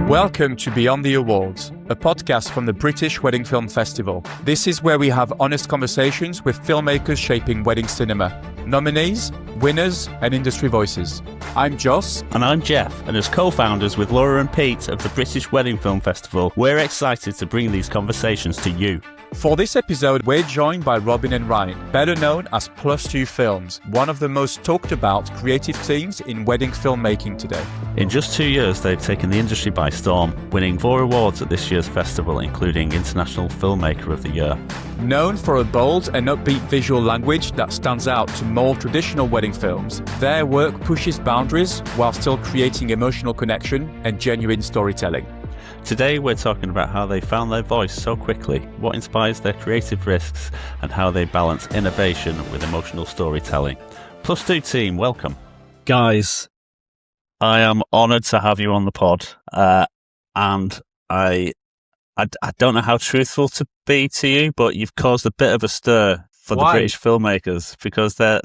Welcome to Beyond the Awards, a podcast from the British Wedding Film Festival. This is where we have honest conversations with filmmakers shaping wedding cinema, nominees, winners, and industry voices. I'm Joce. And I'm Jeff, and as co-founders with Laura and Pete of the British Wedding Film Festival, we're excited to bring these conversations to you. For this episode, we're joined by Robin and Rein, better known as +2 Films, one of the most talked about creative teams in wedding filmmaking today. In just 2 years, they've taken the industry by storm, winning 4 awards at this year's festival, including International Filmmaker of the Year. Known for a bold and upbeat visual language that stands out to more traditional wedding films, their work pushes boundaries while still creating emotional connection and genuine storytelling. Today, we're talking about how they found their voice so quickly, what inspires their creative risks, and how they balance innovation with emotional storytelling. +2 team, welcome. Guys, I am honoured to have you on the pod, and I don't know how truthful to be to you, but you've caused a bit of a stir for the British filmmakers, because I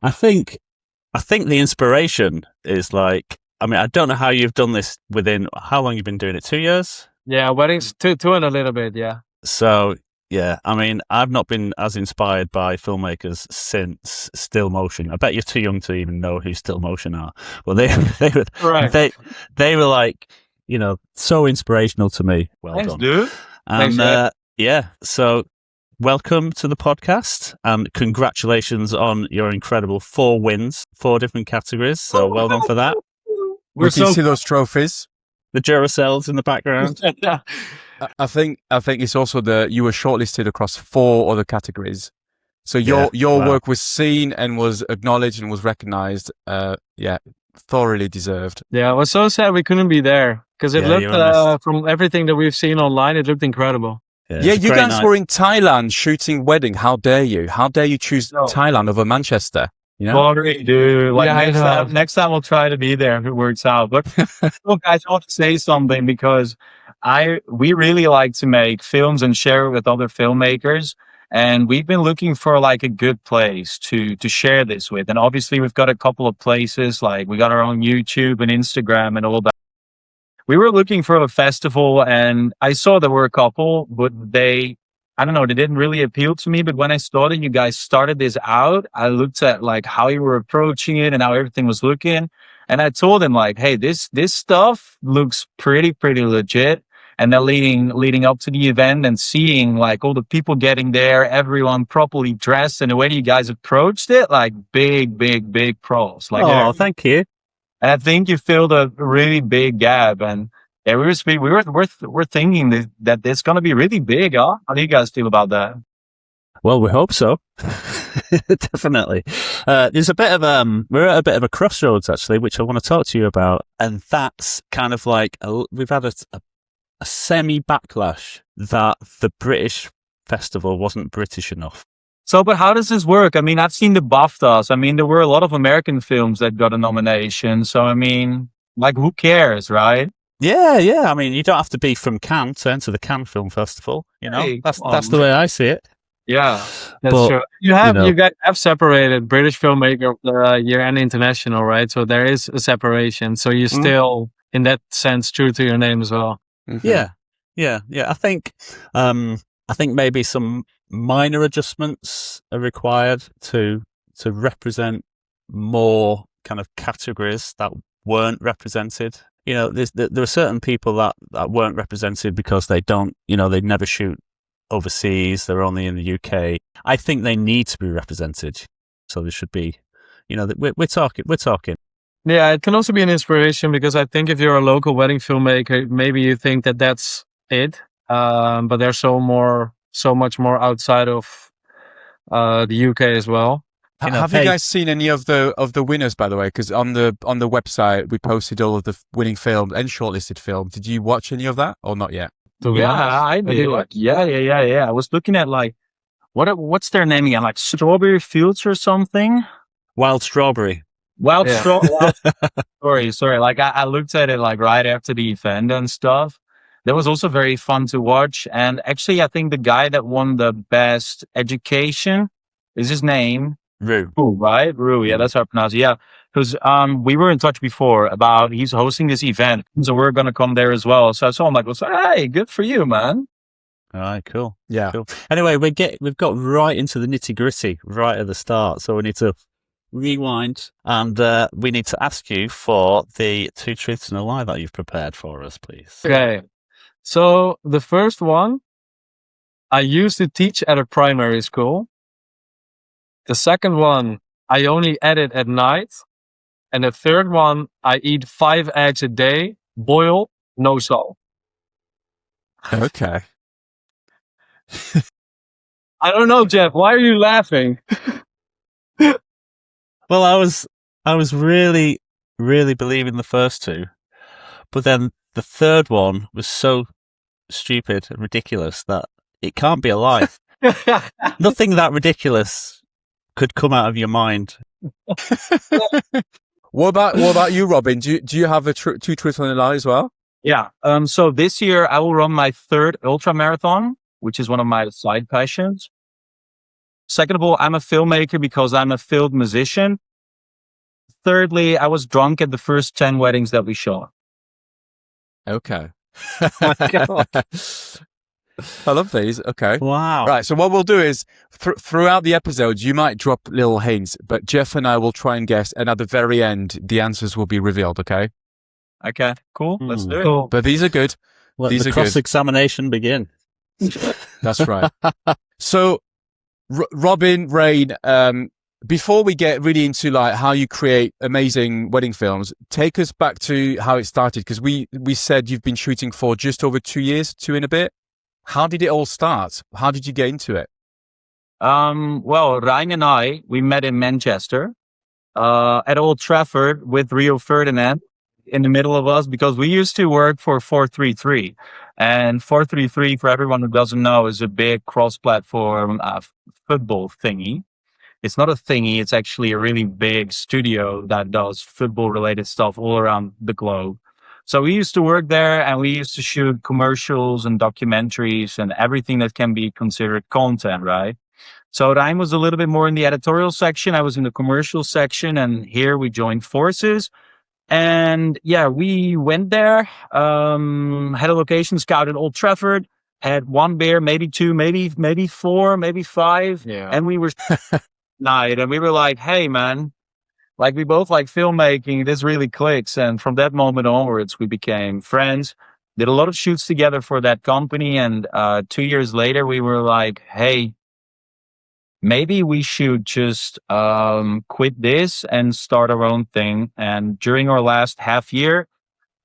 think the inspiration is like, I mean, I don't know how you've done this within, how long you've been doing it? 2 years? Yeah, weddings, two and a little bit, yeah. So, yeah, I mean, I've not been as inspired by filmmakers since still motion. I bet you're too young to even know who still motion are. Well, they were like, you know, so inspirational to me. Well Thanks, done. Dude. And Thanks, yeah, so welcome to the podcast, and congratulations on your incredible 4 wins, 4 different categories. So well done for that. We can see those trophies. The Duracells in the background. I think it's also you were shortlisted across 4 other categories. So your work was seen and was acknowledged and was recognized. Thoroughly deserved. Yeah, I was so sad we couldn't be there, because it looked, from everything that we've seen online, it looked incredible. Yeah, you guys were in Thailand shooting wedding. How dare you? How dare you choose Thailand over Manchester? You know? Sorry, dude. Next time we'll try to be there if it works out. But look, I just want to say something, because we really like to make films and share it with other filmmakers. And we've been looking for like a good place to share this with. And obviously we've got a couple of places, like we got our own YouTube and Instagram and all that. We were looking for a festival, and I saw there were a couple, but they didn't really appeal to me. But when I saw that you guys started this out, I looked at like how you were approaching it and how everything was looking. And I told them like, hey, this stuff looks pretty legit. And then leading up to the event and seeing like all the people getting there, everyone properly dressed, and the way you guys approached it, like big pros. Like, thank you. And I think you filled a really big gap. And yeah, we're thinking that it's going to be really big, huh? How do you guys feel about that? Well, we hope so. Definitely. There's a bit of we're at a bit of a crossroads actually, which I want to talk to you about, and that's kind of like we've had a semi backlash that the British festival wasn't British enough. So, but how does this work? I mean, I've seen the BAFTAs. I mean, there were a lot of American films that got a nomination. So, I mean, like, who cares, right? Yeah. I mean, you don't have to be from Cannes to enter the Cannes Film Festival. You know, that's the way I see it. Yeah, that's true. You guys have separated British Filmmaker Year and International, right? So there is a separation. So you're still, in that sense, true to your name as well. Mm-hmm. Yeah. I think maybe some minor adjustments are required to represent more kind of categories that weren't represented. You know, there are certain people that weren't represented because they never shoot overseas. They're only in the UK. I think they need to be represented. So there should be, we're talking. Yeah, it can also be an inspiration, because I think if you're a local wedding filmmaker, maybe you think that that's it. But there's so much more outside of the UK as well. Have you guys seen any of the winners, by the way? Because on the website we posted all of the winning films and shortlisted films. Did you watch any of that or not yet? Yeah, I did. Yeah. I was looking at like what's their name again? Like Strawberry Fields or something? Wild Strawberry. Sorry. Like I looked at it like right after the event and stuff. That was also very fun to watch. And actually, I think the guy that won the best education is his name. Rue. Right? Rue. Yeah, that's how I pronounce it. Yeah. because we were in touch before about he's hosting this event, so we're gonna come there as well. So I saw him like, hey, good for you, man. All right, cool. Yeah. Cool. Anyway, we've got right into the nitty gritty right at the start, so we need to rewind and we need to ask you for the 2 truths and a lie that you've prepared for us, please. Okay. So the first one, I used to teach at a primary school. The second one, I only edit at night. And the third one, I eat 5 eggs a day, boiled, no salt. Okay. I don't know, Jeff. Why are you laughing? Well, I was really, really believing the first two, but then the third one was so stupid and ridiculous that it can't be a lie. Nothing that ridiculous could come out of your mind. What about you, Robin? Do you have a 2 truths and a lie as well? Yeah. So this year I will run my 3rd ultra marathon, which is one of my side passions. Second of all, I'm a filmmaker because I'm a field musician. Thirdly, I was drunk at the first 10 weddings that we shot. Okay. I love these. Okay. Wow. Right. So what we'll do is throughout the episodes, you might drop little hints, but Jeff and I will try and guess. And at the very end, the answers will be revealed. Okay. Okay, cool. Let's do it. Cool. But these are good. Let These the are good. cross-examination begin. That's right. So, Robin, Rein, before we get really into like how you create amazing wedding films, take us back to how it started. Because we said you've been shooting for just over 2 years, 2 and a bit. How did it all start? How did you get into it? Well, Rein and I, we met in Manchester, at Old Trafford with Rio Ferdinand in the middle of us, because we used to work for 433. And 433, for everyone who doesn't know, is a big cross-platform football thingy. It's not a thingy, it's actually a really big studio that does football-related stuff all around the globe. So we used to work there, and we used to shoot commercials and documentaries and everything that can be considered content, right? So Rein was a little bit more in the editorial section. I was in the commercial section, and here we joined forces. And yeah, we went there, had a location scout at Old Trafford, had 1 beer, maybe 2, maybe 4, maybe 5. Yeah. And we were night, and we were like, hey man, like we both like filmmaking, this really clicks. And from that moment onwards, we became friends, did a lot of shoots together for that company. And 2 years later, we were like, hey, maybe we should just quit this and start our own thing. And during our last half year,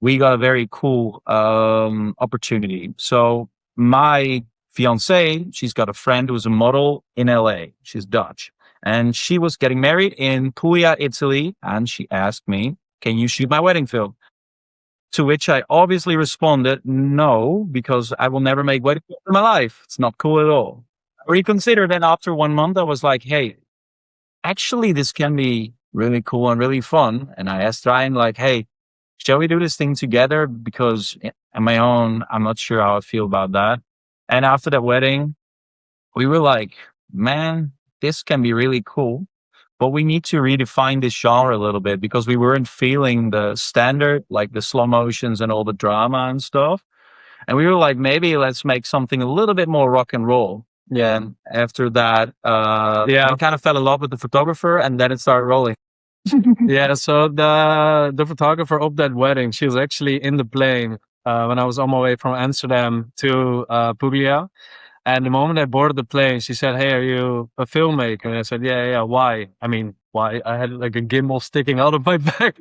we got a very cool opportunity. So my fiance, she's got a friend who's a model in LA. She's Dutch. And she was getting married in Puglia, Italy. And she asked me, can you shoot my wedding film? To which I obviously responded, no, because I will never make wedding films in my life. It's not cool at all. Reconsidered, and after 1 month I was like, hey, actually this can be really cool and really fun. And I asked Ryan, like, hey, shall we do this thing together? Because on my own, I'm not sure how I feel about that. And after that wedding, we were like, man, this can be really cool, but we need to redefine this genre a little bit, because we weren't feeling the standard, like the slow motions and all the drama and stuff. And we were like, maybe let's make something a little bit more rock and roll. Yeah. And after that, I kind of fell in love with the photographer, and then it started rolling. Yeah. So the photographer of that wedding, she was actually in the plane when I was on my way from Amsterdam to Puglia. And the moment I boarded the plane, she said, hey, are you a filmmaker? And I said, yeah. Why? I mean, why? I had like a gimbal sticking out of my back.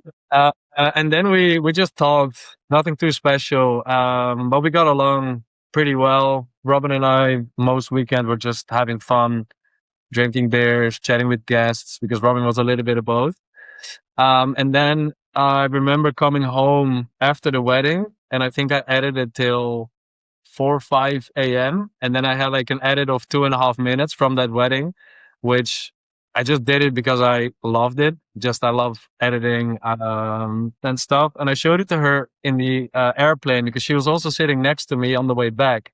And then we just talked, nothing too special. But we got along pretty well. Robin and I, most weekend, were just having fun, drinking beers, chatting with guests, because Robin was a little bit of both. And then I remember coming home after the wedding, and I think I edited till 4 or 5 a.m. And then I had like an edit of 2.5 minutes from that wedding, which I just did it because I loved it. I love editing and stuff. And I showed it to her in the airplane, because she was also sitting next to me on the way back.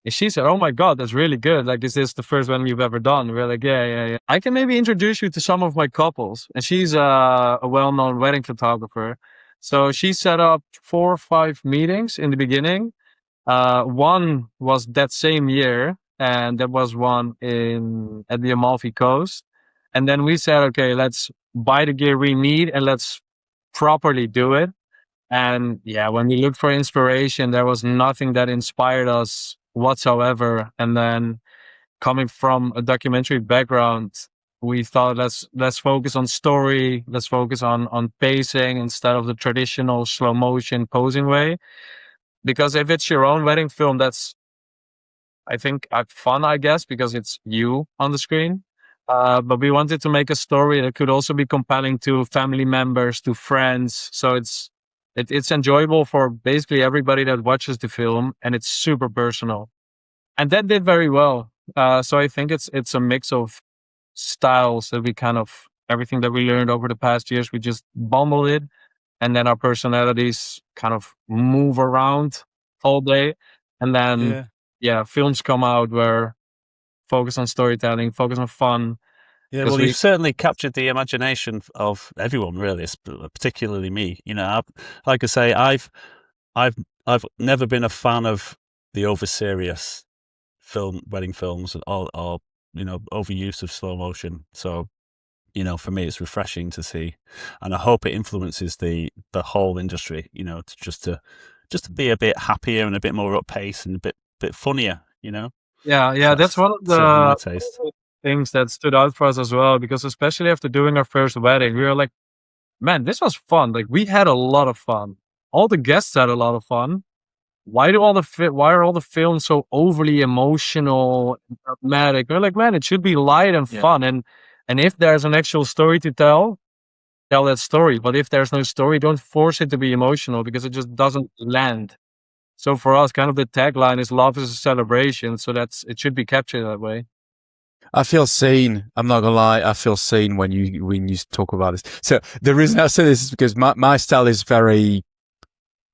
And she said, "Oh my God, that's really good. Like, is this the first one you've ever done?" We're like, yeah. I can maybe introduce you to some of my couples. And she's a well-known wedding photographer. So she set up 4 or 5 meetings in the beginning. One was that same year, and there was one at the Amalfi Coast. And then we said, okay, let's buy the gear we need and let's properly do it. And yeah, when we looked for inspiration, there was nothing that inspired us whatsoever. And then coming from a documentary background, we thought let's focus on story, let's focus on pacing instead of the traditional slow motion posing way. Because if it's your own wedding film, that's I think fun, I guess, because it's you on the screen. But we wanted to make a story that could also be compelling to family members, to friends. So it's enjoyable for basically everybody that watches the film, and it's super personal. And that did very well. So I think it's a mix of styles that we kind of everything that we learned over the past years, we just bundled it, and then our personalities kind of move around all day, and then films come out where focus on storytelling, focus on fun. Yeah, well, you've certainly captured the imagination of everyone, really, particularly me. You know, like I say, I've never been a fan of the over serious wedding films or overuse of slow motion. So, you know, for me, it's refreshing to see, and I hope it influences the whole industry. You know, to be a bit happier and a bit more up pace and a bit funnier. You know. Yeah, so that's one of the things that stood out for us as well, because especially after doing our first wedding, we were like, man, this was fun. Like, we had a lot of fun. All the guests had a lot of fun. Why are all the films so overly emotional and dramatic? We're like, man, it should be light and fun. And if there's an actual story to tell that story. But if there's no story, don't force it to be emotional, because it just doesn't land. So for us, kind of the tagline is "Love is a celebration." So it should be captured that way. I feel seen. I'm not gonna lie. I feel seen when you talk about this. So the reason I say this is because my style is very,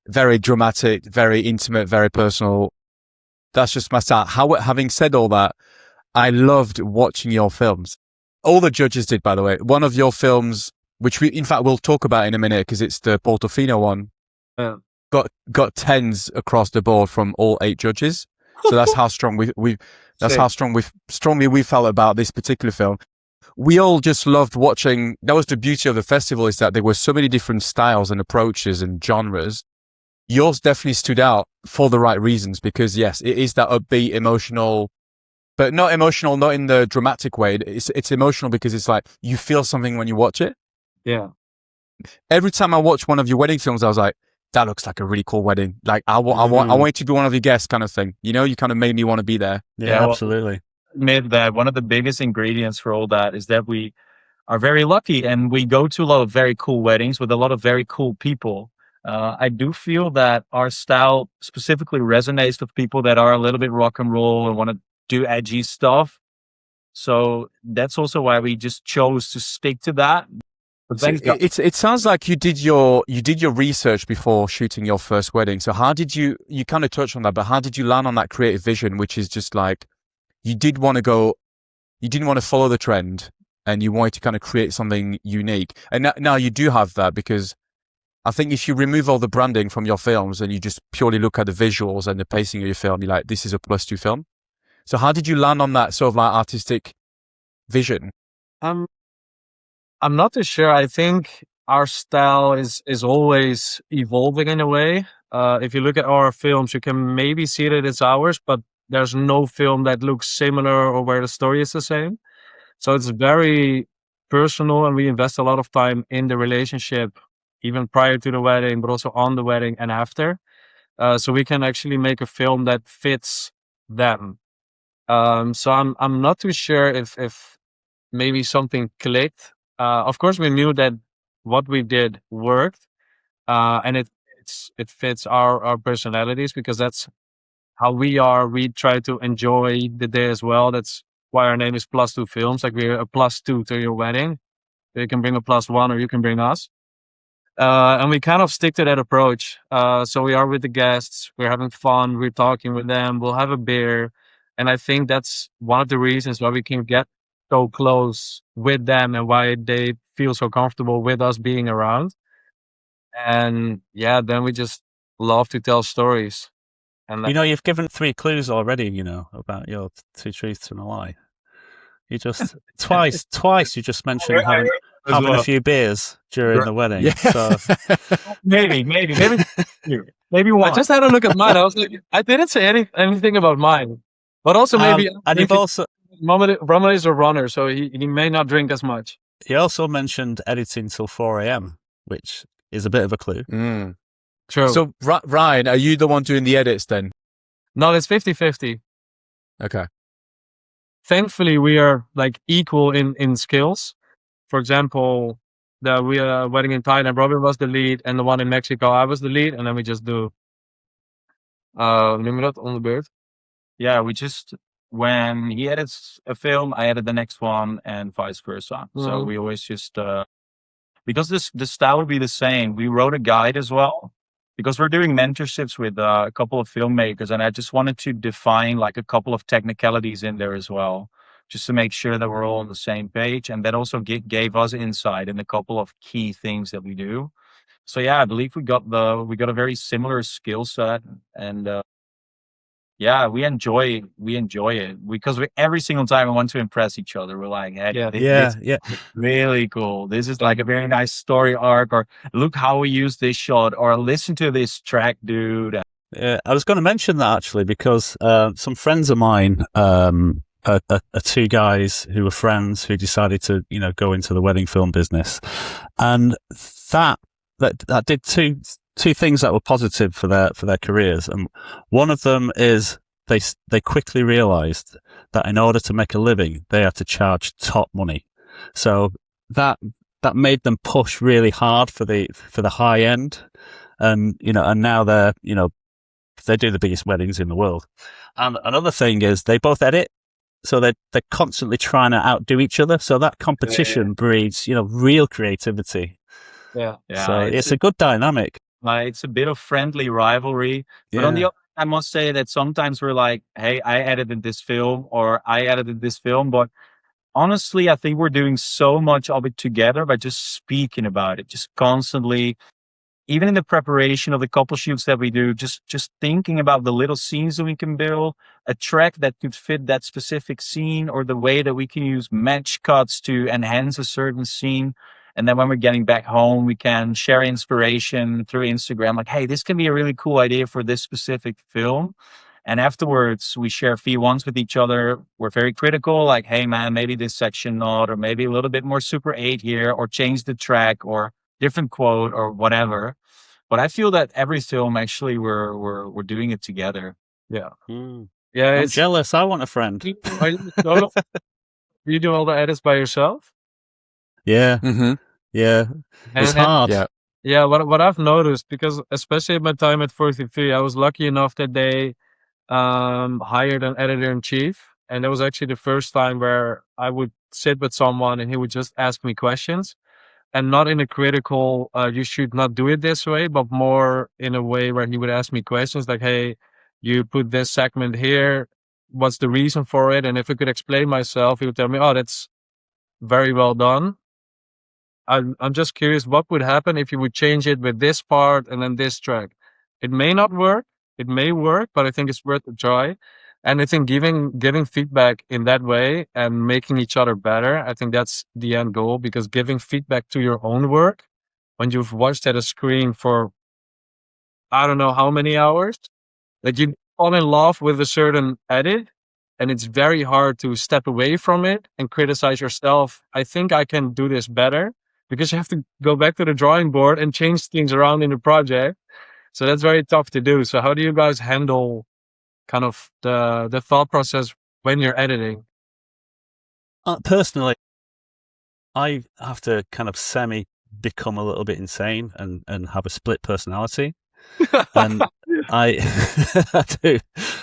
very dramatic, very intimate, very personal. That's just my style. Having said all that, I loved watching your films. All the judges did, by the way. One of your films, which in fact we'll talk about in a minute, because it's the Portofino one. Yeah. Got 10s across the board from all 8 judges. So that's how strong strongly we felt about this particular film. We all just loved watching. That was the beauty of the festival, is that there were so many different styles and approaches and genres. Yours definitely stood out for the right reasons, because yes, it is that upbeat, emotional, but not emotional, not in the dramatic way. It's emotional because it's like you feel something when you watch it. Yeah. Every time I watch one of your wedding films, I was like, that looks like a really cool wedding. Like I want to be one of your guests, kind of thing. You know, you kind of made me want to be there. Yeah, absolutely. Admit that one of the biggest ingredients for all that is that we are very lucky, and we go to a lot of very cool weddings with a lot of very cool people. I do feel that our style specifically resonates with people that are a little bit rock and roll and want to do edgy stuff. So that's also why we just chose to stick to that. So it sounds like you did your research before shooting your first wedding. So how did you kind of touched on that, but how did you land on that creative vision, which is just like you didn't want to follow the trend, and you wanted to kind of create something unique. And now you do have that, because I think if you remove all the branding from your films and you just purely look at the visuals and the pacing of your film, you're like, this is a +2 film. So how did you land on that sort of like artistic vision? I'm not too sure. I think our style is always evolving in a way. If you look at our films, you can maybe see that it's ours, but there's no film that looks similar or where the story is the same. So it's very personal, and we invest a lot of time in the relationship, even prior to the wedding, but also on the wedding and after. So we can actually make a film that fits them. So I'm not too sure if maybe something clicked. Of course, we knew that what we did worked, and it fits our personalities, because that's how we are. We try to enjoy the day as well. That's why our name is +2 Films. Like, we're a +2 to your wedding. You can bring a +1, or you can bring us. And we kind of stick to that approach. So we are with the guests, we're having fun, we're talking with them, we'll have a beer. And I think that's one of the reasons why we can get so close with them and why they feel so comfortable with us being around. And yeah, then we just love to tell stories. And You've given 3 clues already, about your 2 truths and a lie. You just twice you just mentioned having a few beers during the wedding. Yeah. So maybe one. I just had a look at mine. I was like, I didn't say anything about mine, but also maybe. And you've also Roman is a runner, so he may not drink as much. He also mentioned editing till 4 a.m., which is a bit of a clue. True. So Ryan, are you the one doing the edits then? No, it's 50-50. Okay. Thankfully, we are like equal in skills. For example, the wedding in Thailand, Robin was the lead, and the one in Mexico, I was the lead, and then we just do. Noem je dat on the bird? Yeah, we just when he edits a film, I edit the next one, and vice versa. So we always just because the style would be the same. We wrote a guide as well because we're doing mentorships with a couple of filmmakers, and I just wanted to define like a couple of technicalities in there as well, just to make sure that we're all on the same page, and that also gave us insight in a couple of key things that we do. So yeah, I believe we got a very similar skill set, and yeah, we enjoy it because every single time we want to impress each other. We're like, hey, this is really cool. This is like a very nice story arc, or look how we use this shot, or listen to this track, dude. Yeah, I was going to mention that actually because some friends of mine are 2 guys who were friends who decided to, go into the wedding film business, and that did two things that were positive for their careers. And one of them is they quickly realized that in order to make a living, they had to charge top money. So that made them push really hard for the high end. And, and now they do the biggest weddings in the world. And another thing is they both edit. So they're constantly trying to outdo each other. So that competition breeds, real creativity. Yeah. So it's a good dynamic. It's a bit of friendly rivalry. But on the other hand, I must say that sometimes we're like, hey, I edited this film, or I edited this film. But honestly, I think we're doing so much of it together by just speaking about it, just constantly, even in the preparation of the couple shoots that we do, just thinking about the little scenes that we can build, a track that could fit that specific scene, or the way that we can use match cuts to enhance a certain scene. And then when we're getting back home, we can share inspiration through Instagram. Like, hey, this can be a really cool idea for this specific film. And afterwards, we share V1s with each other. We're very critical. Like, hey, man, maybe this section not, or maybe a little bit more Super 8 here, or change the track, or different quote, or whatever. But I feel that every film, actually, we're doing it together. Yeah. Yeah, I'm jealous. I want a friend. You do all the edits by yourself? Yeah. Mm-hmm. Yeah. It's hard. Yeah. What I've noticed, because especially at my time at 43, I was lucky enough that they hired an editor-in-chief. And that was actually the first time where I would sit with someone and he would just ask me questions. And not in a critical, you should not do it this way, but more in a way where he would ask me questions like, hey, you put this segment here. What's the reason for it? And if I could explain myself, he would tell me, oh, that's very well done. I'm just curious what would happen if you would change it with this part and then this track. It may not work. It may work, but I think it's worth a try. And I think giving feedback in that way and making each other better, I think that's the end goal, because giving feedback to your own work when you've watched at a screen for I don't know how many hours, like you fall in love with a certain edit, and it's very hard to step away from it and criticize yourself. I think I can do this better, because you have to go back to the drawing board and change things around in the project. So that's very tough to do. So how do you guys handle kind of the thought process when you're editing? Personally, I have to kind of semi become a little bit insane and have a split personality. And I do,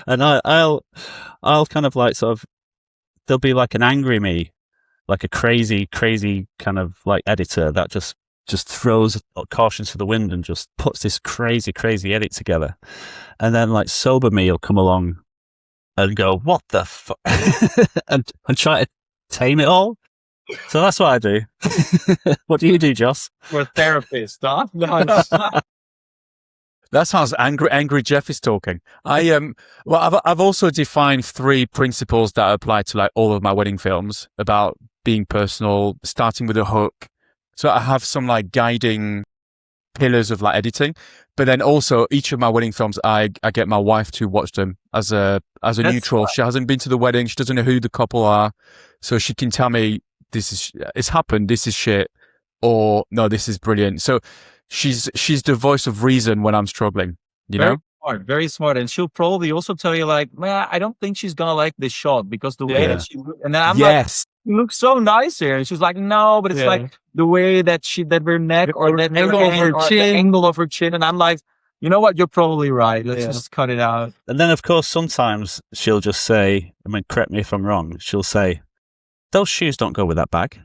and I'll kind of like sort of, there'll be like an angry me, like a crazy kind of like editor that just just throws caution to the wind and just puts this crazy edit together. And then like sober me will come along and go, what the fuck? and try to tame it all. So that's what I do. What do you do, Joce? We're therapists, huh? That sounds angry Jeff is talking. I've also defined 3 principles that apply to like all of my wedding films about being personal, starting with a hook. So I have some like guiding pillars of like editing, but then also each of my wedding films, I get my wife to watch them as a neutral. She hasn't been to the wedding. She doesn't know who the couple are. So she can tell me it's happened. This is shit. Or no, this is brilliant. So she's the voice of reason when I'm struggling, you know? Very smart. And she'll probably also tell you like, man, I don't think she's going to like this shot because the way that she looks. And then I'm like, you look so nice here. And she's like, no, but it's like the way that her neck or that angle of her chin, the angle of her chin. And I'm like, you know what? You're probably right. Let's just cut it out. And then of course, sometimes she'll just say, correct me if I'm wrong. She'll say, those shoes don't go with that bag.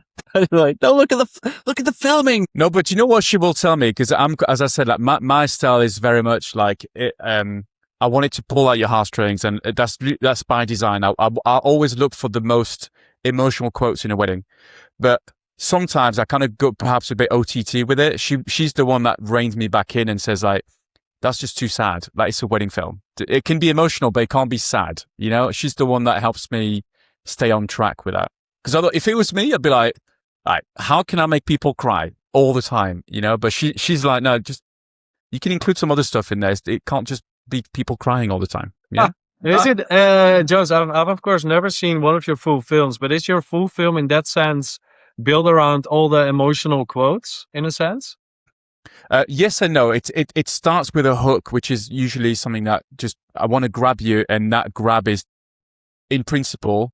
Like, no, look at the filming. No, but you know what she will tell me? Because as I said, like my style is very much like it, I want it to pull out your heartstrings, and that's by design. I always look for the most emotional quotes in a wedding, but sometimes I kind of go perhaps a bit OTT with it. She's the one that reins me back in and says like, that's just too sad. Like, it's a wedding film. It can be emotional, but it can't be sad. You know, she's the one that helps me stay on track with that. Because if it was me, I'd be like, how can I make people cry all the time? You know, but she's like, no, just, you can include some other stuff in there. It can't just be people crying all the time. Yeah. Is it, Joce, I've of course never seen one of your full films, but is your full film in that sense built around all the emotional quotes in a sense? Yes and no. It starts with a hook, which is usually something that just, I want to grab you, and that grab is, in principle,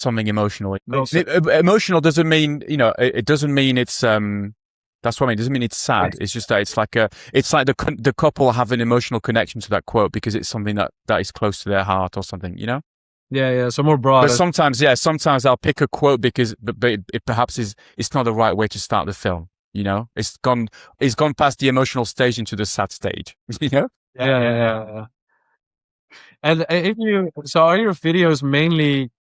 something emotional. Emotional doesn't mean, it doesn't mean it's that's what I mean. It doesn't mean it's sad. It's just that it's like the couple have an emotional connection to that quote because it's something that is close to their heart or something, you know? Yeah. So more broad. But sometimes I'll pick a quote because it perhaps it's not the right way to start the film, you know? It's gone past the emotional stage into the sad stage, you know? Yeah. And are your videos mainly,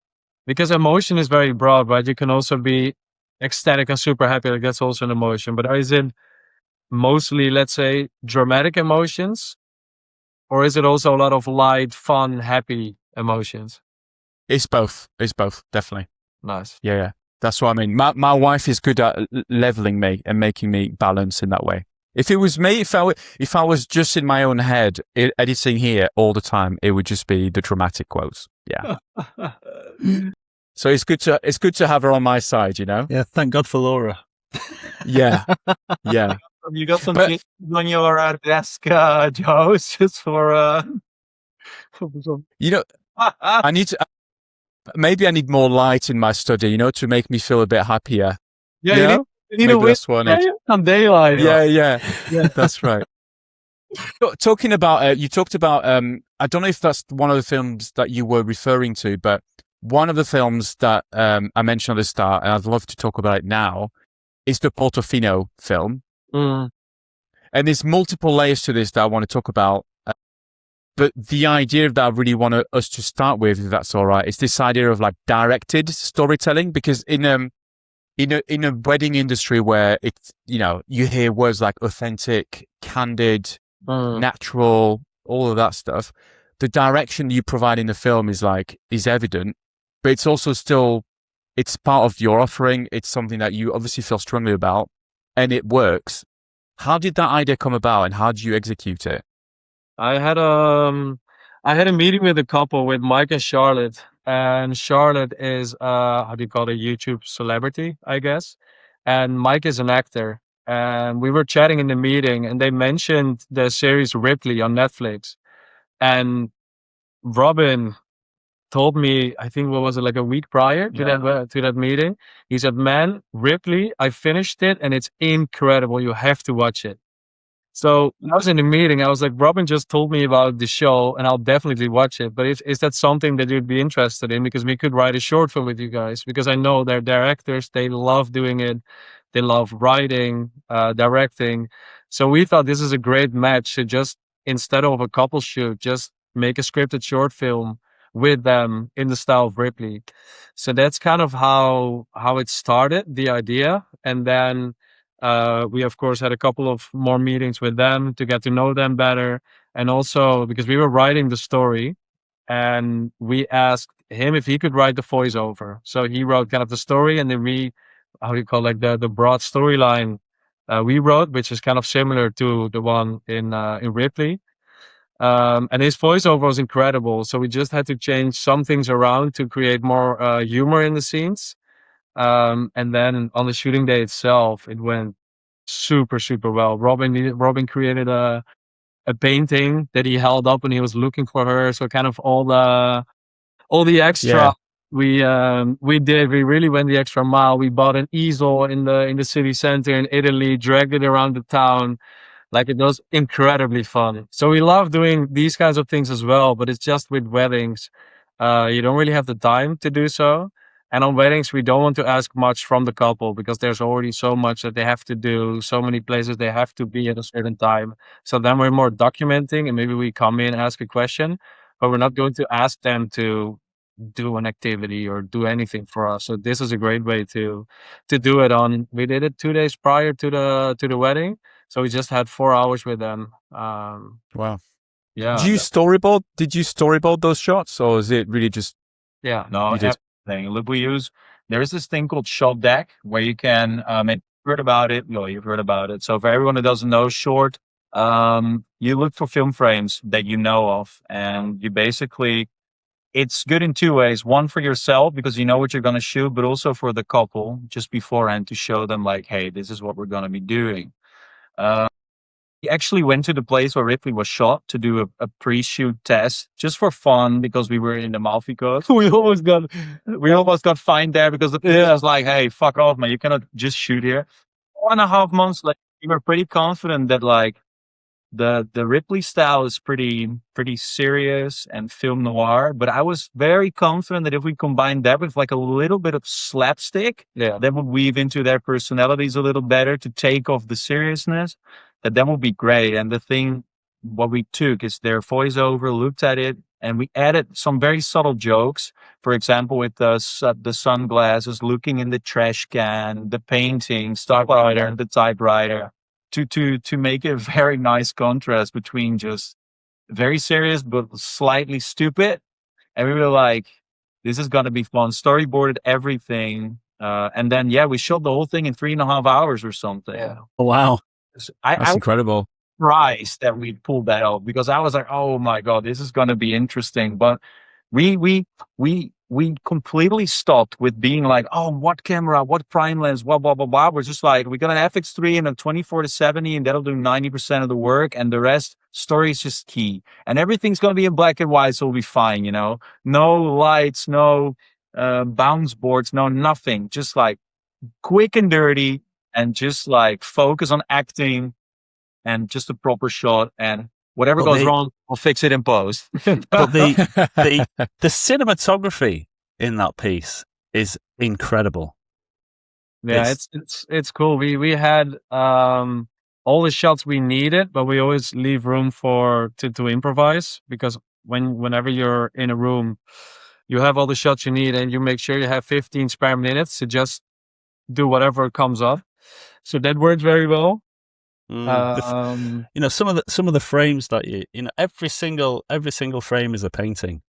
because emotion is very broad, right? You can also be ecstatic and super happy. Like, that's also an emotion. But is it mostly, let's say, dramatic emotions? Or is it also a lot of light, fun, happy emotions? It's both, definitely. Nice. Yeah. That's what I mean. My wife is good at leveling me and making me balance in that way. If it was me, if I was just in my own head editing here all the time, it would just be the dramatic quotes. Yeah. So it's good to have her on my side, you know? Yeah, thank God for Laura. Yeah. You got some things on your desk, Joce, just for you know, I need more light in my study, you know, to make me feel a bit happier. Yeah, you need maybe that's one. Some daylight. Yeah. That's right. Talking about, you talked about, I don't know if that's one of the films that you were referring to, but one of the films that I mentioned at the start, and I'd love to talk about it now, is the Portofino film. Mm. And there's multiple layers to this that I want to talk about. But the idea that I really want us to start with, if that's all right, is this idea of like directed storytelling, because in a wedding industry where it's, you hear words like authentic, candid, natural, all of that stuff, the direction you provide in the film is evident, but it's also still, it's part of your offering. It's something that you obviously feel strongly about, and it works. How did that idea come about, and how did you execute it? I had a meeting with a couple, with Mike and Charlotte, and Charlotte is how do you call it, a YouTube celebrity, I guess, and Mike is an actor. And we were chatting in the meeting, and they mentioned the series Ripley on Netflix, and Robin told me, I think, what was it, like a week prior to that meeting, he said, man, Ripley, I finished it and it's incredible, you have to watch it. So I was in the meeting, I was like, Robin just told me about the show and I'll definitely watch it, but is that something that you'd be interested in? Because we could write a short film with you guys, because I know they're actors, they love doing it, They love writing, directing. So we thought this is a great match to just, instead of a couple shoot, just make a scripted short film with them in the style of Ripley. So that's kind of how it started, the idea. And then we of course had a couple of more meetings with them to get to know them better. And also because we were writing the story, and we asked him if he could write the voiceover. So he wrote kind of the story, and then we, how do you call, like the broad storyline we wrote, which is kind of similar to the one in Ripley. And his voiceover was incredible. So we just had to change some things around to create more humor in the scenes. And then on the shooting day itself, it went super, super well. Robin created a painting that he held up when he was looking for her. So kind of all the extra we did. We really went the extra mile. We bought an easel in the city center in Italy, dragged it around the town. Like, it was incredibly fun. So we love doing these kinds of things as well, but it's just with weddings, you don't really have the time to do so. And on weddings, we don't want to ask much from the couple because there's already so much that they have to do, so many places they have to be at a certain time. So then we're more documenting, and maybe we come in, ask a question, but we're not going to ask them to do an activity or do anything for us. So this is a great way to do it on. We did it 2 days prior to the wedding. So we just had 4 hours with them. Wow. Yeah. Did you storyboard those shots, or is it really just? Yeah, no, everything. Look, there is this thing called Shot Deck where you can, and you've heard about it. No, you've heard about it. So for everyone who doesn't know, short, you look for film frames that you know of, and you basically, it's good in two ways. One, for yourself, because you know what you're going to shoot, but also for the couple just beforehand to show them like, hey, this is what we're going to be doing. We actually went to the place where Ripley was shot to do a pre-shoot test just for fun because we were in the Amalfi Coast. We almost got fined there because the police was like, hey, fuck off, man. You cannot just shoot here. 1.5 months later, we were pretty confident that like the Ripley style is pretty serious and film noir, but I was very confident that if we combined that with like a little bit of slapstick, that would weave into their personalities a little better to take off the seriousness, that would be great. And the thing, what we took is their voiceover, looked at it, and we added some very subtle jokes. For example, with the sunglasses, looking in the trash can, the painting, typewriter, the typewriter, to make a very nice contrast between just very serious but slightly stupid. And we were like, this is gonna be fun. Storyboarded everything, and then we shot the whole thing in 3.5 hours or something. Yeah. Oh, wow. That's incredible. Surprised that we pulled that off because I was like, oh my God, this is gonna be interesting. But we completely stopped with being like, oh, what camera, what prime lens, blah, blah, blah, blah. We're just like, we got an FX3 and a 24-70, and that'll do 90% of the work. And the rest, story is just key. And everything's going to be in black and white, so we'll be fine, you know? No lights, no bounce boards, no nothing. Just like quick and dirty, and just like focus on acting and just a proper shot. And whatever goes wrong, we'll fix it in post. But the cinematography in that piece is incredible. Yeah, it's cool. We had all the shots we needed, but we always leave room to improvise, because whenever you're in a room, you have all the shots you need, and you make sure you have 15 spare minutes to just do whatever comes up. So that worked very well. Some of the frames that every single frame is a painting.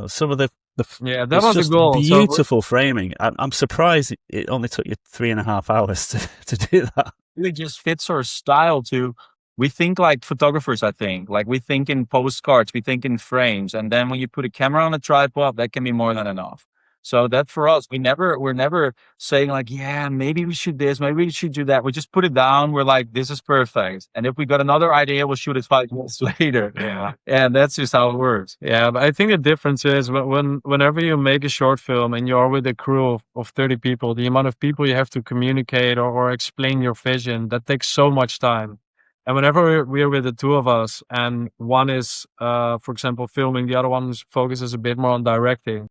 Some of the that was a goal. Beautiful framing. I'm surprised it only took you 3.5 hours to do that. It just fits our style too. We think like photographers, I think. Like, we think in postcards, we think in frames, and then when you put a camera on a tripod, that can be more than enough. So that for us, we're never saying like, yeah, maybe we should this, maybe we should do that. We just put it down. We're like, this is perfect. And if we got another idea, we'll shoot it 5 minutes later. Yeah. And that's just how it works. Yeah. But I think the difference is whenever you make a short film and you're with a crew of 30 people, the amount of people you have to communicate or explain your vision, that takes so much time. And whenever we're with the two of us, and one is, for example, filming, the other one focuses a bit more on directing,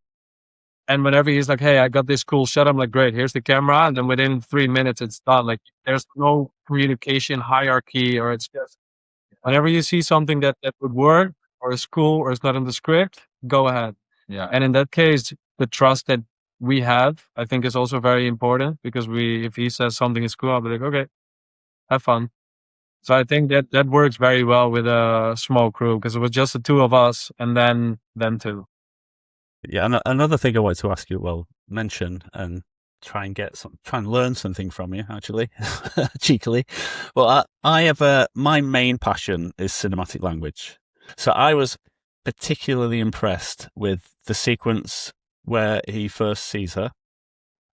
And whenever he's like, "Hey, I got this cool shot," I'm like, "Great, here's the camera." And then within 3 minutes, it's done. Like there's no communication hierarchy, or it's just whenever you see something that would work or is cool or is not in the script, go ahead. Yeah. And in that case, the trust that we have, I think, is also very important, because if he says something is cool, I'll be like, okay, have fun. So I think that works very well with a small crew, because it was just the two of us and then them two. Yeah, and another thing I wanted to ask you, mention and try and learn something from you, actually, cheekily. Well, I have my main passion is cinematic language. So I was particularly impressed with the sequence where he first sees her,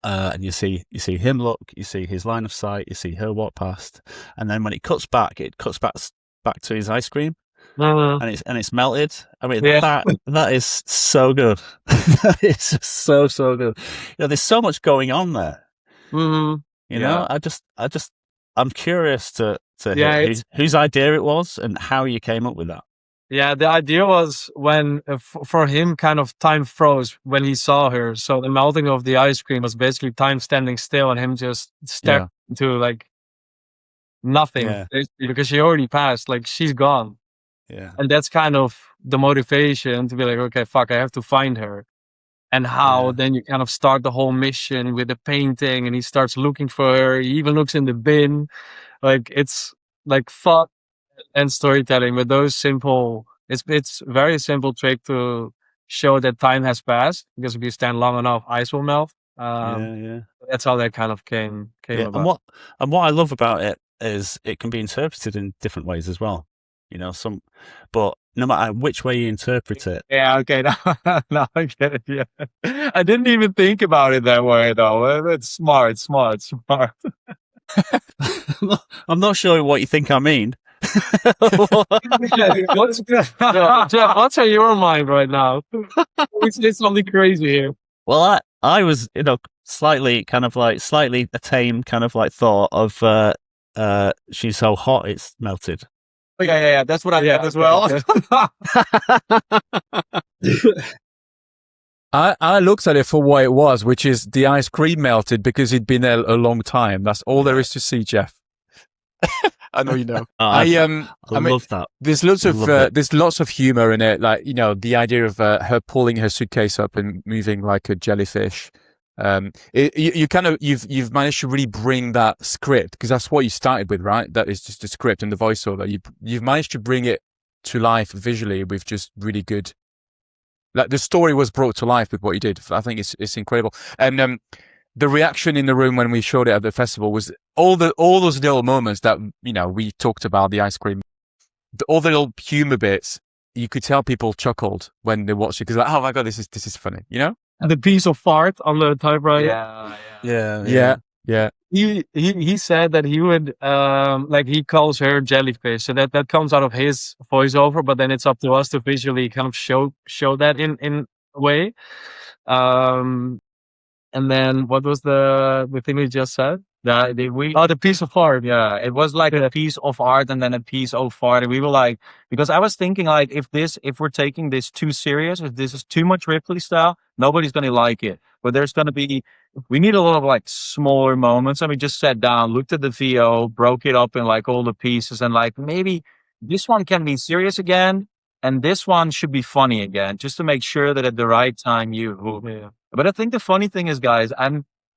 and you see him look, you see his line of sight, you see her walk past, and then when it cuts back back to his ice cream. Mm-hmm. And it's melted. I mean, that is so good. It's just so good. There's so much going on there. Mm-hmm. I'm curious to hear whose idea it was and how you came up with that. Yeah, the idea was when for him, kind of time froze when he saw her. So the melting of the ice cream was basically time standing still, and him just staring into like nothing, because she already passed. Like she's gone. Yeah. And that's kind of the motivation to be like, okay, fuck, I have to find her. And how then you kind of start the whole mission with the painting, and he starts looking for her. He even looks in the bin. Like it's like fun and storytelling with those simple. It's very simple trick to show that time has passed, because if you stand long enough, ice will melt. That's how that kind of came about. And what I love about it is it can be interpreted in different ways as well. But no matter which way you interpret it. Yeah, okay, now I get it. Yeah, I didn't even think about it that way though. It's smart. I'm not sure what you think I mean. What's on your mind right now? It's something crazy here. Well, I was, slightly a tame kind of like thought of she's so hot it's melted. Yeah. That's what I had as well. I looked at it for what it was, which is the ice cream melted because it'd been there a long time. That's all there is to see, Jeff. I know you know. I love that. There's lots of humor in it, like the idea of her pulling her suitcase up and moving like a jellyfish. You've managed to really bring that script, because that's what you started with, right? That is just a script and the voiceover. You've managed to bring it to life visually with just really good. Like the story was brought to life with what you did. I think it's incredible. And the reaction in the room when we showed it at the festival was all those little moments that we talked about, the ice cream, all the little humor bits. You could tell people chuckled when they watched it, because like, oh my god, this is funny, And the piece of fart on the typewriter. Yeah. He said that he would he calls her jellyfish, so that comes out of his voiceover, but then it's up to us to visually kind of show that in a way. And then what was the thing we just said? The piece of art. Yeah, it was like a piece of art and then a piece of art. And we were like, because I was thinking like, if we're taking this too serious, if this is too much Ripley style, nobody's going to like it. But we need a lot of like smaller moments. And we just sat down, looked at the VO, broke it up in like all the pieces, and like maybe this one can be serious again, and this one should be funny again, just to make sure that at the right time But I think the funny thing is, guys,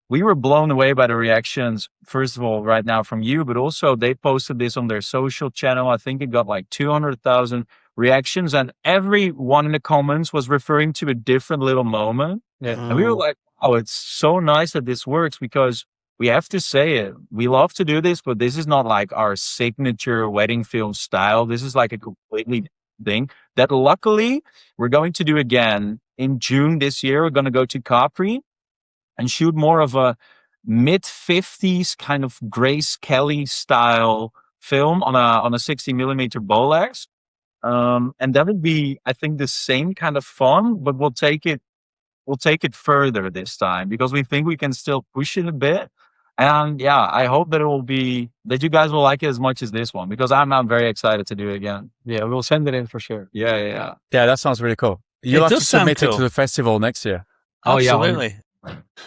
we were blown away by the reactions, first of all, right now from you, but also they posted this on their social channel. I think it got like 200,000 reactions, and every one in the comments was referring to a different little moment. Yeah. And we were like, oh, it's so nice that this works, because we have to say it. We love to do this, but this is not like our signature wedding film style. This is like a completely thing that luckily we're going to do again in June this year. We're going to go to Capri and shoot more of a mid-50s kind of Grace Kelly style film on a 60mm Bolex. And that would be, I think, the same kind of fun, but we'll take it further this time, because we think we can still push it a bit. And yeah, I hope that that you guys will like it as much as this one, because I'm very excited to do it again. Yeah, we'll send it in for sure. Yeah. Yeah, that sounds really cool. You'll have to submit it to the festival next year. Oh yeah, Absolutely.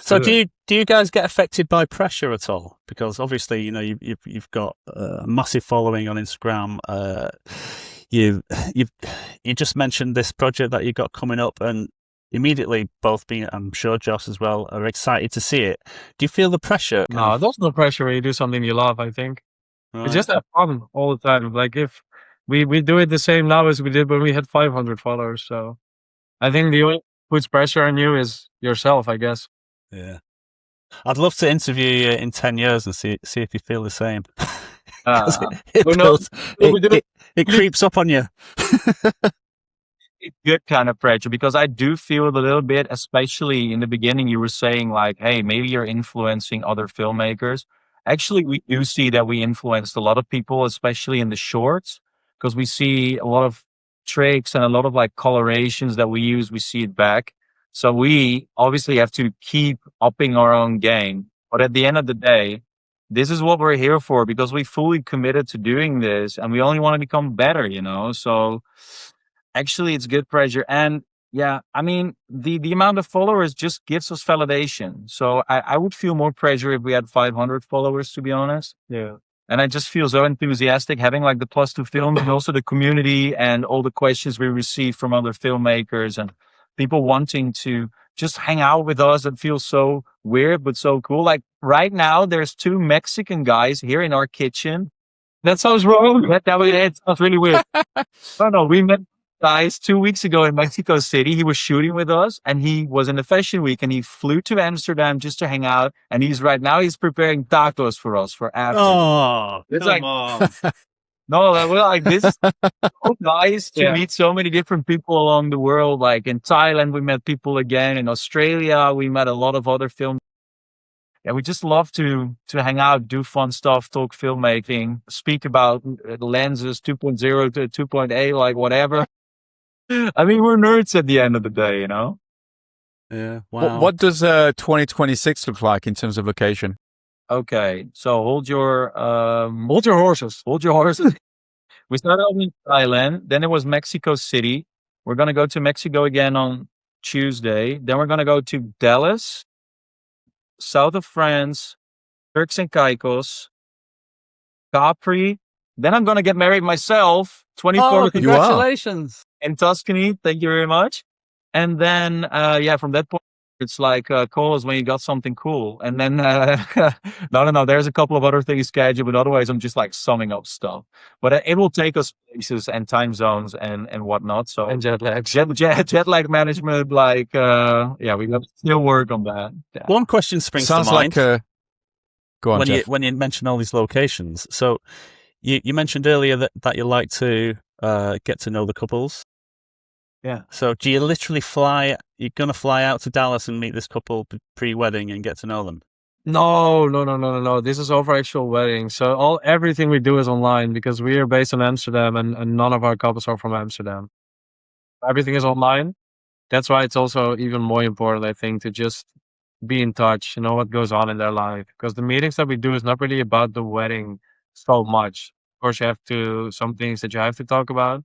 So do you guys get affected by pressure at all? Because obviously, you know, you've got a massive following on Instagram. You just mentioned this project that you got coming up, and immediately both being, I'm sure Joce as well, are excited to see it. Do you feel the pressure? No, there's no pressure when you do something you love, I think. Right. It's just have fun all the time. Like if we do it the same now as we did when we had 500 followers. So I think the only puts pressure on you is yourself, I guess. Yeah. I'd love to interview you in 10 years and see if you feel the same. It creeps up on you. It's good kind of pressure because I do feel a little bit, especially in the beginning, you were saying like, hey, maybe you're influencing other filmmakers. Actually, we do see that we influenced a lot of people, especially in the shorts, because we see a lot of tricks and a lot of like colorations that we use, we see it back. So we obviously have to keep upping our own game. But at the end of the day, this is what we're here for because we fully committed to doing this and we only want to become better, you know? So actually it's good pressure. And yeah, I mean, the amount of followers just gives us validation. So I would feel more pressure if we had 500 followers, to be honest. Yeah. And I just feel so enthusiastic having like the +2 films and also the community and all the questions we receive from other filmmakers and people wanting to just hang out with us. It feels so weird, but so cool. Like right now, there's 2 Mexican guys here in our kitchen. That sounds wrong. That sounds really weird. No, we met guys 2 weeks ago in Mexico City. He was shooting with us and he was in the fashion week and he flew to Amsterdam just to hang out. And he's preparing tacos for us for after. Oh, it's come like, on. No, we're like this is so nice to meet so many different people along the world. Like in Thailand, we met people again. In Australia, we met a lot of other film. Yeah, we just love to hang out, do fun stuff, talk filmmaking, speak about lenses 2.0 to 2.8, like whatever. I mean, we're nerds at the end of the day, you know? Yeah. Wow. What does 2026 look like in terms of location? Okay, so hold your horses. Hold your horses. We started out in Thailand, then it was Mexico City. We're gonna go to Mexico again on Tuesday. Then we're gonna go to Dallas, south of France, Turks and Caicos, Capri. Then I'm gonna get married myself. 24th. Congratulations. In Tuscany. Thank you very much. And then, from that point, it's like, call us when you got something cool. And then, no, there's a couple of other things scheduled, but otherwise I'm just like summing up stuff. But it will take us places and time zones and whatnot. So And jet lag. jet lag management, like, we got to still work on that. Yeah. One question springs Sounds to mind. Go on, Jeff. When you mention all these locations. So you mentioned earlier that you like to get to know the couples. Yeah. So do you literally you're going to fly out to Dallas and meet this couple pre-wedding and get to know them? No. This is over actual wedding. So everything we do is online because we are based in Amsterdam and none of our couples are from Amsterdam. Everything is online. That's why it's also even more important, I think, to just be in touch, know what goes on in their life. Because the meetings that we do is not really about the wedding so much. Of course, you have some things that you have to talk about.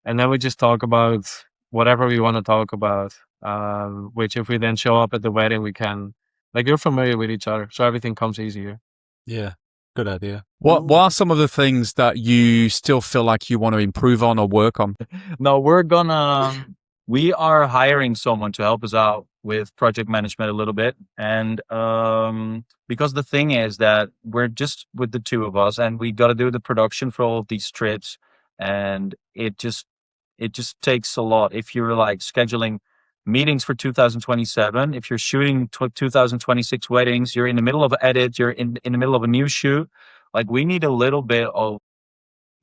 And then we just talk about whatever we want to talk about, which if we then show up at the wedding, we can, like, you're familiar with each other. So everything comes easier. Yeah. Good idea. What are some of the things that you still feel like you want to improve on or work on? No, we are hiring someone to help us out with project management a little bit. And because the thing is that we're just with the 2 of us and we got to do the production for all of these trips. And it just takes a lot. If you're like scheduling meetings for 2027, if you're shooting 2026 weddings, you're in the middle of an edit, you're in the middle of a new shoot. Like we need a little bit of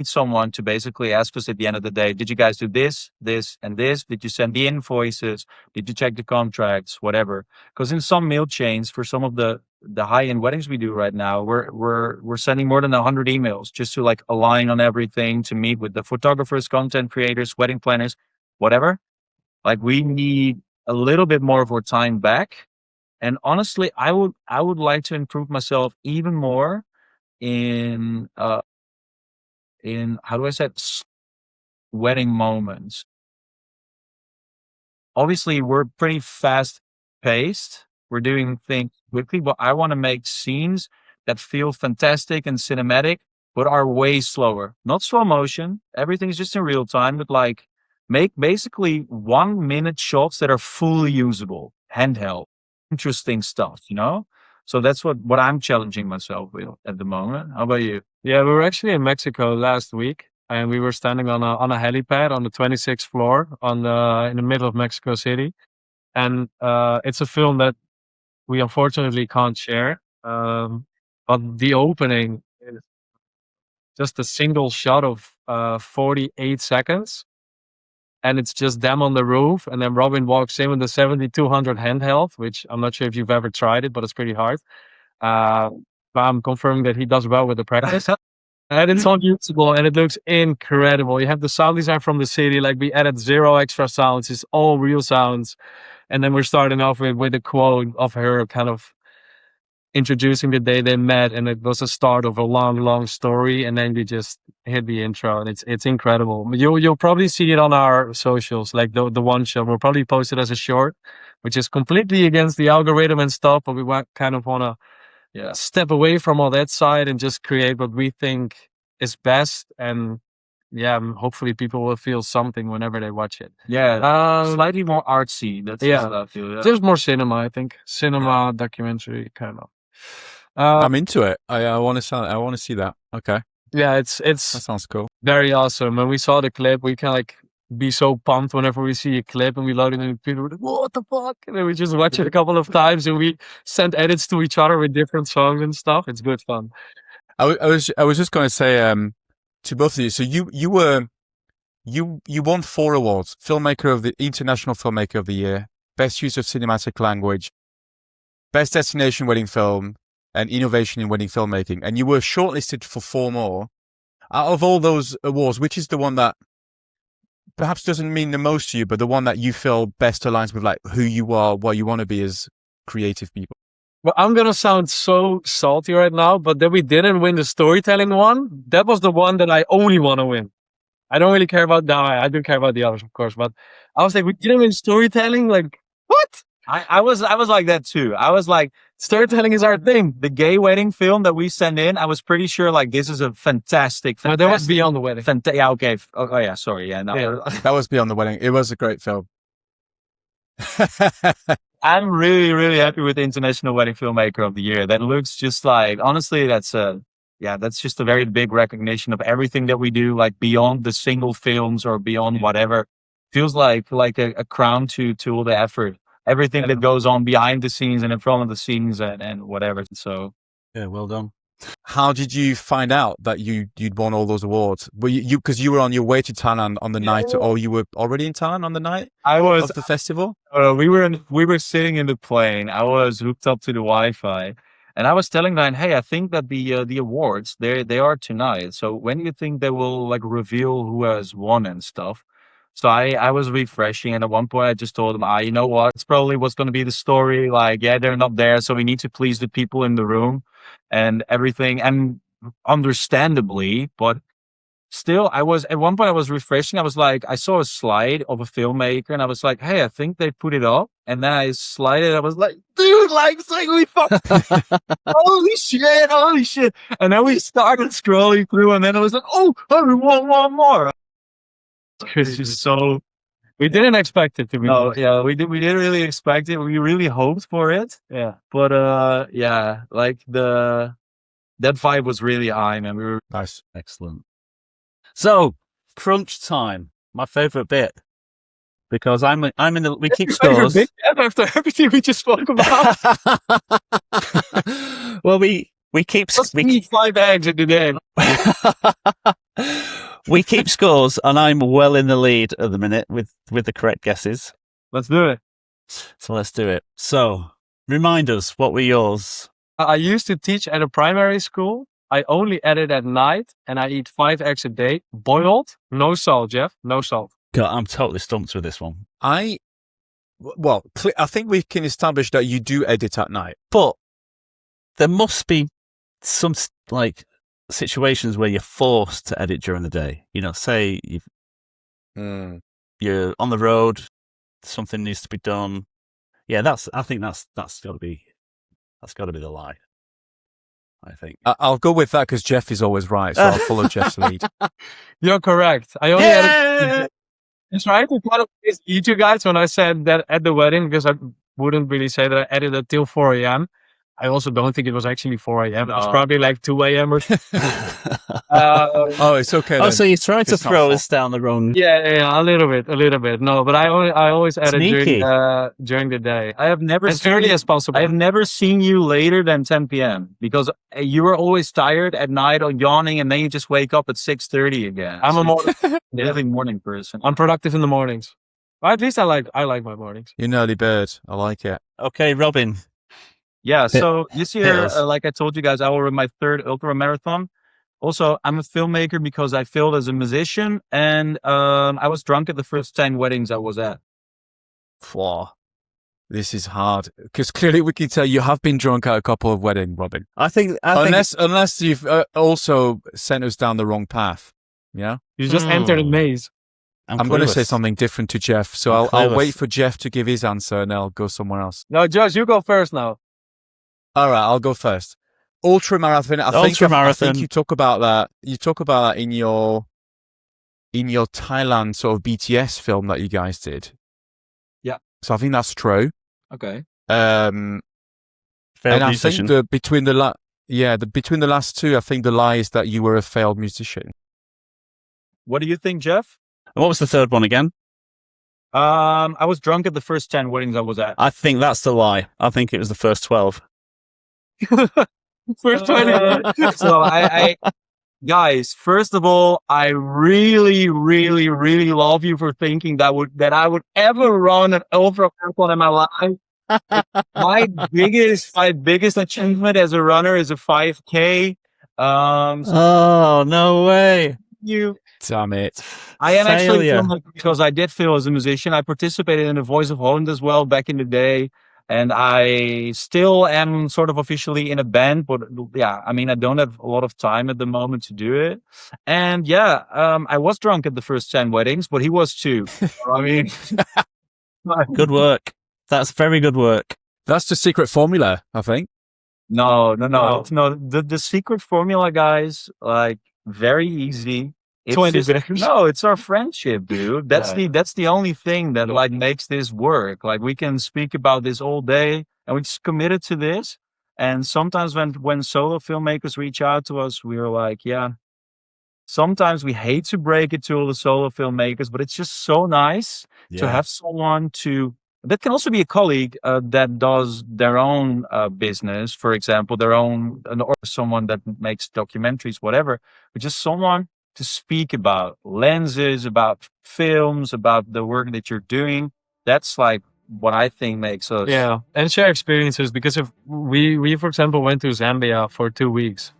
someone to basically ask us at the end of the day, did you guys do this, this, and this? Did you send the invoices? Did you check the contracts? Whatever. Because in some mail chains, for some of the high-end weddings we do right now, we're sending more than 100 emails just to like align on everything, to meet with the photographers, content creators, wedding planners, whatever. Like we need a little bit more of our time back. And honestly, I would like to improve myself even more in how do I say it? Wedding moments. Obviously, we're pretty fast paced. We're doing things quickly, but I want to make scenes that feel fantastic and cinematic, but are way slower. Not slow motion. Everything's just in real time, but like make basically 1 minute shots that are fully usable, handheld, interesting stuff, you know? So that's what I'm challenging myself with at the moment. How about you? Yeah, we were actually in Mexico last week, and we were standing on a helipad on the 26th floor in the middle of Mexico City, and it's a film that we unfortunately can't share. But the opening is just a single shot of 48 seconds, and it's just them on the roof, and then Robin walks in with the 7200 handheld, which I'm not sure if you've ever tried it, but it's pretty hard. But I'm confirming that he does well with the practice. And it's on YouTube, and it looks incredible. You have the sound design from the city, like we added 0 extra sounds. It's all real sounds. And then we're starting off with a quote of her kind of introducing the day they met, and it was a start of a long story, and then we just hit the intro, and it's incredible. You'll probably see it on our socials, like the one shot. We'll probably post it as a short, which is completely against the algorithm and stuff, but we kind of want to step away from all that side and just create what we think is best. And hopefully people will feel something whenever they watch it. Slightly more artsy. That's what I feel. Yeah. There's more cinema, I think. Cinema, documentary, kind of. I'm into it. I want to see that. Okay. Yeah, it's that sounds cool. Very awesome. When we saw the clip, we can like be so pumped whenever we see a clip and we load it and people were like, what the fuck? And then we just watch it a couple of times and we send edits to each other with different songs and stuff. It's good fun. I was just going to say to both of you. So you won 4 awards: International Filmmaker of the Year, Best Use of Cinematic Language, Best Destination Wedding Film, and Innovation in Wedding Filmmaking. And you were shortlisted for 4 more. Out of all those awards, which is the one that perhaps doesn't mean the most to you, but the one that you feel best aligns with like who you are, what you want to be as creative people? Well, I'm going to sound so salty right now, but that we didn't win the storytelling one, that was the one that I only want to win. I don't really care about that. I do care about the others, of course, but I was like, we didn't win storytelling? Like, what? I was like that too. I was like, storytelling is our thing. The gay wedding film that we sent in, I was pretty sure like this is a fantastic. No, that was Beyond the Wedding. Yeah, okay. Oh yeah, sorry. Yeah, no. That was Beyond the Wedding. It was a great film. I'm really, really happy with the International Wedding Filmmaker of the Year. That looks just like, honestly, that's just a very big recognition of everything that we do, like beyond the single films or beyond whatever. Feels like a crown to all the effort. Everything that goes on behind the scenes and in front of the scenes and whatever. So yeah, well done. How did you find out that you'd won all those awards? Were you because you were on your way to Thailand on the night, or you were already in Thailand on the night of the festival? We were sitting in the plane. I was hooked up to the Wi-Fi, and I was telling Ryan, hey, I think that the awards they are tonight. So when do you think they will like reveal who has won and stuff? So I was refreshing, and at one point I just told them, you know what? It's probably what's going to be the story. Like, yeah, they're not there, so we need to please the people in the room and everything. And understandably, but still, at one point I was refreshing. I was like, I saw a slide of a filmmaker, and I was like, hey, I think they put it up. And then I slided. I was like, dude, like, holy fuck, holy shit. And then we started scrolling through, and then I was like, oh, we want one more. It's just so. We didn't expect it to be. No, yeah, we didn't really expect it. We really hoped for it. Yeah, but like that vibe was really high, man. We were nice, excellent. So crunch time, my favorite bit, because we keep scores. Bit after everything we just spoke about. Well, we keep 5 eggs in the day. We keep scores, and I'm well in the lead at the minute with the correct guesses. Let's do it. So let's do it. So remind us, what were yours? I used to teach at a primary school. I only edit at night, and I eat 5 eggs a day, boiled, no salt, Jeff, no salt. God, I'm totally stumped with this one. I think we can establish that you do edit at night, but there must be some like situations where you're forced to edit during the day. You know, say you're on the road, something needs to be done, Yeah, I think that's got to be the lie. I think. I'll go with that because Jeff is always right, so I'll follow Jeff's lead. You're correct. I only edited. I tried to kind of eat you guys when I said that at the wedding, because I wouldn't really say that I edited till 4 a.m. I also don't think it was actually 4 a.m. It was probably like 2 a.m. or oh, it's okay. Oh, so you tried to throw us down the wrong. Yeah, a little bit. No, but I always edit during the day. I have never as early as possible. I have never seen you later than 10 p.m. because you were always tired at night or yawning, and then you just wake up at 6:30 again. I'm a morning person. I'm productive in the mornings. Or at least I like my mornings. You're an early bird. I like it. Okay, Robin. Yeah, so this year, like I told you guys, I will run my 3rd ultra marathon. Also, I'm a filmmaker because I failed as a musician, and I was drunk at the first 10 weddings I was at. Wow. This is hard because clearly we can tell you have been drunk at a couple of weddings, Robin. I think unless you've also sent us down the wrong path. Yeah, you just entered a maze. I'm going to say something different to Jeff, so I'll wait for Jeff to give his answer, and I'll go somewhere else. No, Joce, you go first now. All right, I'll go first. Ultramarathon. I think you talk about that. You talk about that in your Thailand sort of BTS film that you guys did. Yeah. So I think that's true. Okay. And musician. I think between the last two, I think the lie is that you were a failed musician. What do you think, Jeff? And what was the third one again? I was drunk at the first 10 weddings I was at. I think that's the lie. I think it was the first 12. First 20. So I guys, first of all, I really, really, really love you for thinking that I would ever run an ultra marathon in my life. my biggest achievement as a runner is a 5K. Oh, no way. Damn it. I am actually because I did fail as a musician. I participated in the Voice of Holland as well back in the day. And I still am sort of officially in a band, but yeah, I mean, I don't have a lot of time at the moment to do it. And yeah, I was drunk at the first 10 weddings, but he was too. I mean, good work. That's very good work. That's the secret formula, I think. No. The secret formula, guys, like very easy. It's our friendship, dude. That's the only thing that like makes this work. Like we can speak about this all day, and we just committed to this. And sometimes when solo filmmakers reach out to us, we're like, yeah. Sometimes we hate to break it to all the solo filmmakers, but it's just so nice to have someone that can also be a colleague that does their own business, for example, or someone that makes documentaries, whatever, but just someone to speak about lenses, about films, about the work that you're doing. That's like what I think makes us. Yeah, and share experiences, because if we for example, went to Zambia for 2 weeks.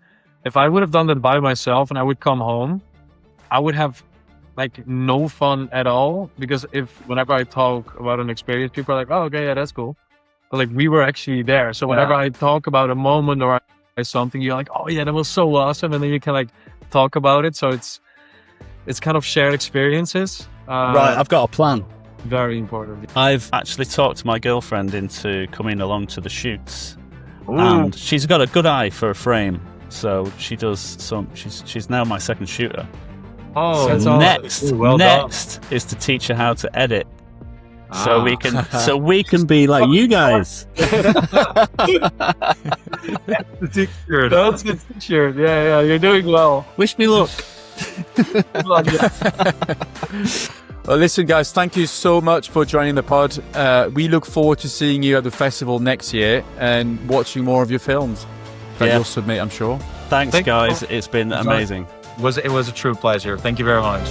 If I would have done that by myself and I would come home, I would have like no fun at all, because whenever I talk about an experience, people are like, oh, okay, yeah, that's cool. But like we were actually there. So whenever I talk about a moment or something, you're like, oh yeah, that was so awesome. And then you can like talk about it. So it's kind of shared experiences. Right, I've got a plan. Very important. I've actually talked my girlfriend into coming along to the shoots. Ooh. And she's got a good eye for a frame. So she does she's now my second shooter. Oh, so that's next is to teach her how to edit. So we can be like you guys. That's the t-shirt. Yeah, you're doing well. Wish me luck. Well, listen, guys, thank you so much for joining the pod. We look forward to seeing you at the festival next year and watching more of your films that you'll submit, I'm sure. Thanks, guys. It's been amazing. It was a true pleasure. Thank you very much.